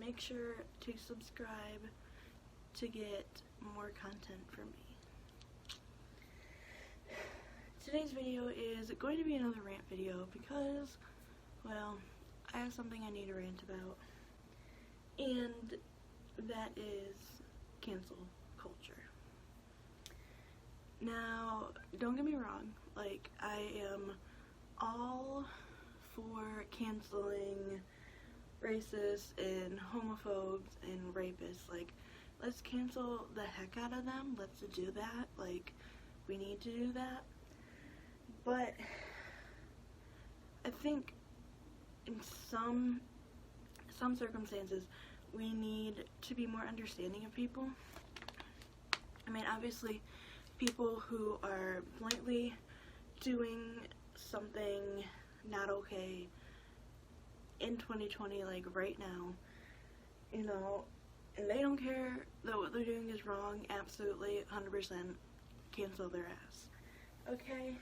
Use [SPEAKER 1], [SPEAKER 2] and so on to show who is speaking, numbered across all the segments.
[SPEAKER 1] make sure to subscribe to get more content from me. Today's video is going to be another rant video because, well, I have something I need to rant about, and that is cancel culture. Now, don't get me wrong, like, I am all for canceling racists and homophobes and rapists. Like, let's cancel the heck out of them. Let's do that. Like, we need to do that. But I think in some circumstances we need to be more understanding of people. I mean, obviously people who are blatantly doing something not okay in 2020, like right now, you know, and they don't care that what they're doing is wrong, absolutely 100% cancel their ass. Okay?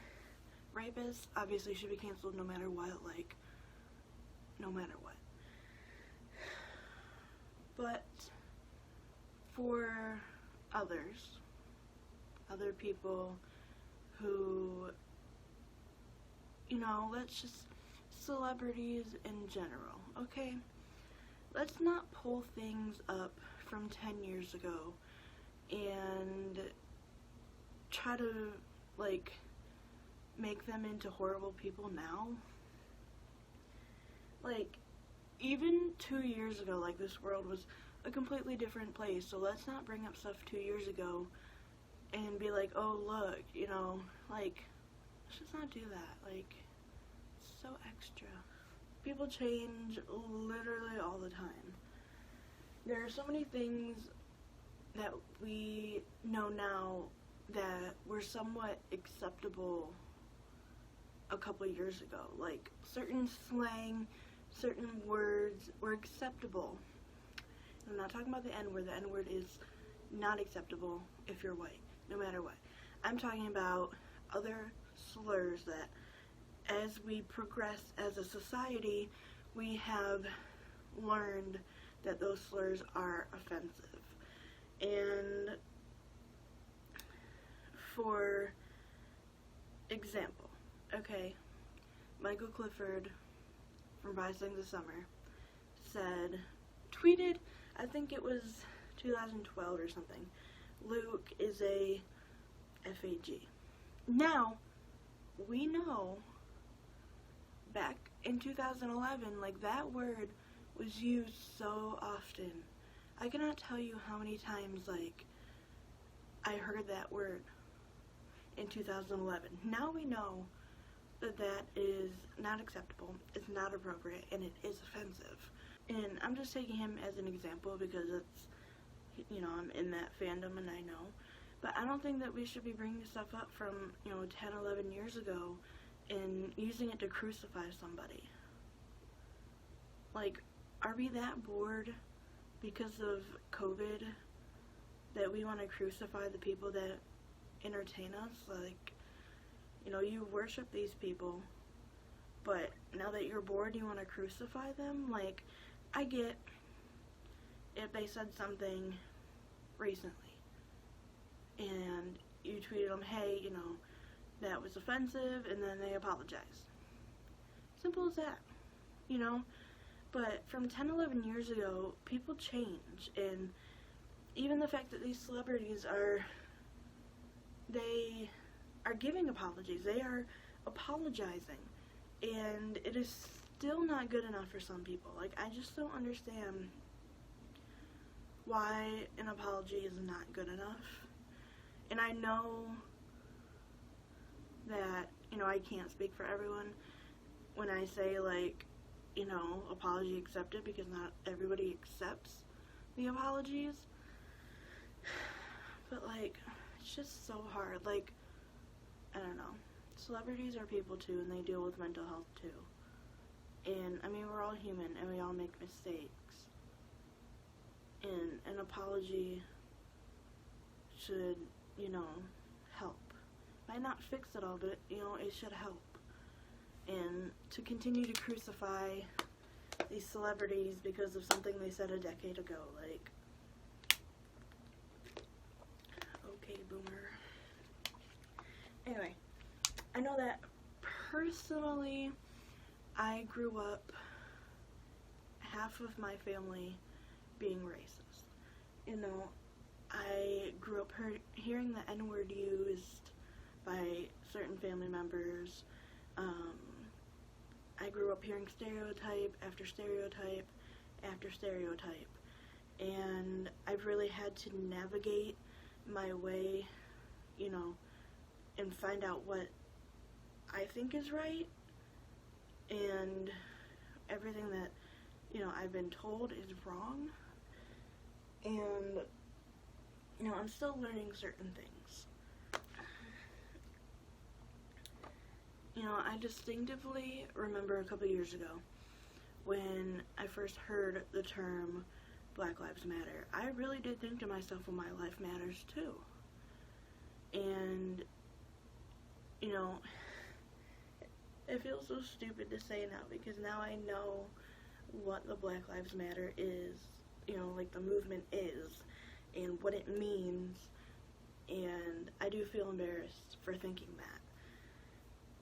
[SPEAKER 1] Rapists obviously should be canceled no matter what, like, no matter what. But for other people who, you know, let's just, celebrities in general, okay? Let's not pull things up from 10 years ago and try to, like, make them into horrible people now. Like, even 2 years ago, like, this world was a completely different place, so let's not bring up stuff 2 years ago and be like, oh, look, you know, like, let's just not do that. Like, it's so extra. People change literally all the time. There are so many things that we know now that were somewhat acceptable a couple years ago. Like, certain slang, certain words were acceptable. I'm not talking about the N-word. The N-word is not acceptable if you're white, no matter what. I'm talking about other slurs that, as we progress as a society, we have learned that those slurs are offensive. And for example, okay, Michael Clifford from Rising the Summer tweeted, I think it was 2012 or something, Luke is a FAG. Now, we know back in 2011, like, that word was used so often. I cannot tell you how many times, like, I heard that word in 2011. Now we know that that is not acceptable, it's not appropriate, and it is offensive. And I'm just taking him as an example because it's, you know, I'm in that fandom and I know. But I don't think that we should be bringing stuff up from, you know, 10, 11 years ago and using it to crucify somebody. Like, are we that bored because of COVID that we want to crucify the people that entertain us? Like, you know, you worship these people, but now that you're bored, you want to crucify them? Like, I get if they said something recently and you tweeted them, hey, you know, that was offensive, and then they apologize. Simple as that, you know? But from 10, 11 years ago, people change, and even the fact that these celebrities they are giving apologies, they are apologizing, and it is still not good enough for some people. Like, I just don't understand why an apology is not good enough. And I know that, you know, I can't speak for everyone when I say, like, you know, apology accepted, because not everybody accepts the apologies. But, like, it's just so hard. Like, I don't know. Celebrities are people too, and they deal with mental health too. And, I mean, we're all human, and we all make mistakes. And an apology should, you know, help. Might not fix it all, but, you know, it should help. And to continue to crucify these celebrities because of something they said a decade ago. Like, okay, boomer. Anyway, I know that personally, I grew up half of my family being racist. You know, I grew up hearing the N-word used by certain family members. I grew up hearing stereotype after stereotype after stereotype, and I've really had to navigate my way, you know, and find out what I think is right, and everything that, you know, I've been told is wrong. And, you know, I'm still learning certain things. You know, I distinctively remember a couple years ago when I first heard the term Black Lives Matter. I really did think to myself, well, my life matters too. And, you know, it feels so stupid to say now, because now I know what the Black Lives Matter is, you know, like the movement is, and what it means, and I do feel embarrassed for thinking that.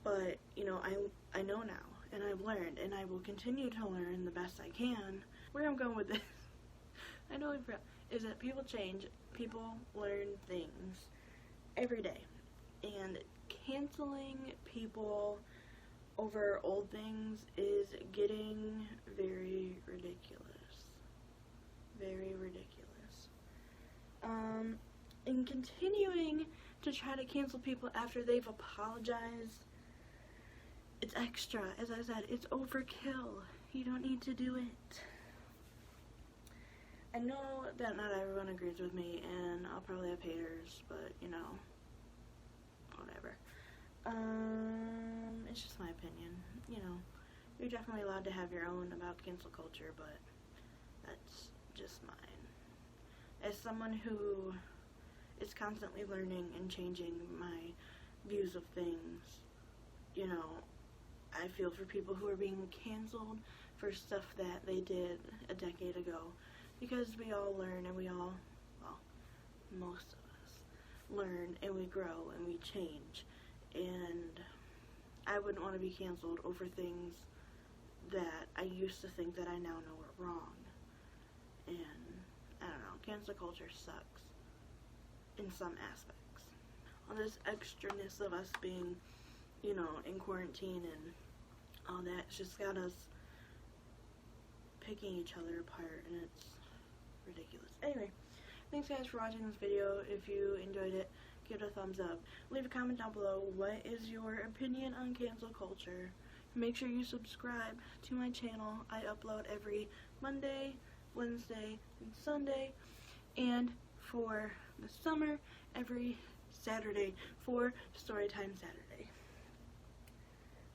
[SPEAKER 1] But, you know, I know now, and I've learned, and I will continue to learn the best I can. Where I'm going with this, I know I forgot, is that people change, people learn things every day, and canceling people over old things is getting very ridiculous. Very ridiculous. And continuing to try to cancel people after they've apologized, it's extra. As I said, it's overkill. You don't need to do it. I know that not everyone agrees with me, and I'll probably have haters, but, you know, whatever. It's just my opinion. You know, you're definitely allowed to have your own about cancel culture, but that's just mine. As someone who is constantly learning and changing my views of things, you know, I feel for people who are being canceled for stuff that they did a decade ago, because we all learn, and we all, well, most of us learn, and we grow, and we change, and I wouldn't want to be canceled over things that I used to think that I now know are wrong. And I don't know, cancel culture sucks in some aspects. All this extraness of us being, you know, in quarantine and all that, it's just got us picking each other apart, and it's ridiculous. Anyway, thanks guys for watching this video. If you enjoyed it, give it a thumbs up. Leave a comment down below. What is your opinion on cancel culture? Make sure you subscribe to my channel. I upload every Monday, Wednesday, and Sunday, and for the summer, every Saturday for Storytime Saturday.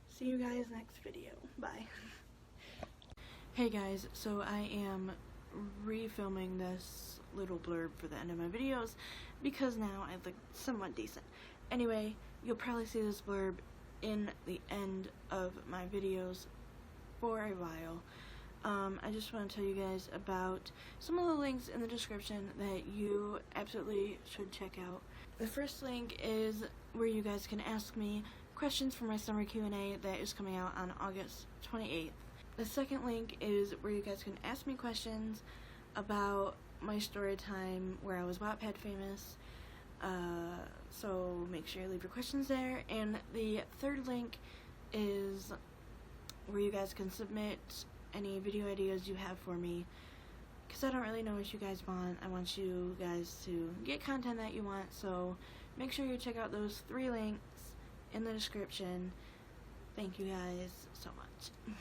[SPEAKER 1] See you guys next video. Bye. Hey guys, so I am refilming this little blurb for the end of my videos because now I look somewhat decent. Anyway, you'll probably see this blurb in the end of my videos for a while. I just want to tell you guys about some of the links in the description that you absolutely should check out. The first link is where you guys can ask me questions for my summer Q&A that is coming out on August 28th. The second link is where you guys can ask me questions about my story time where I was Wattpad famous. So make sure you leave your questions there. And the third link is where you guys can submit any video ideas you have for me, because I don't really know what you guys want. I want you guys to get content that you want, so make sure you check out those 3 links in the description. Thank you guys so much.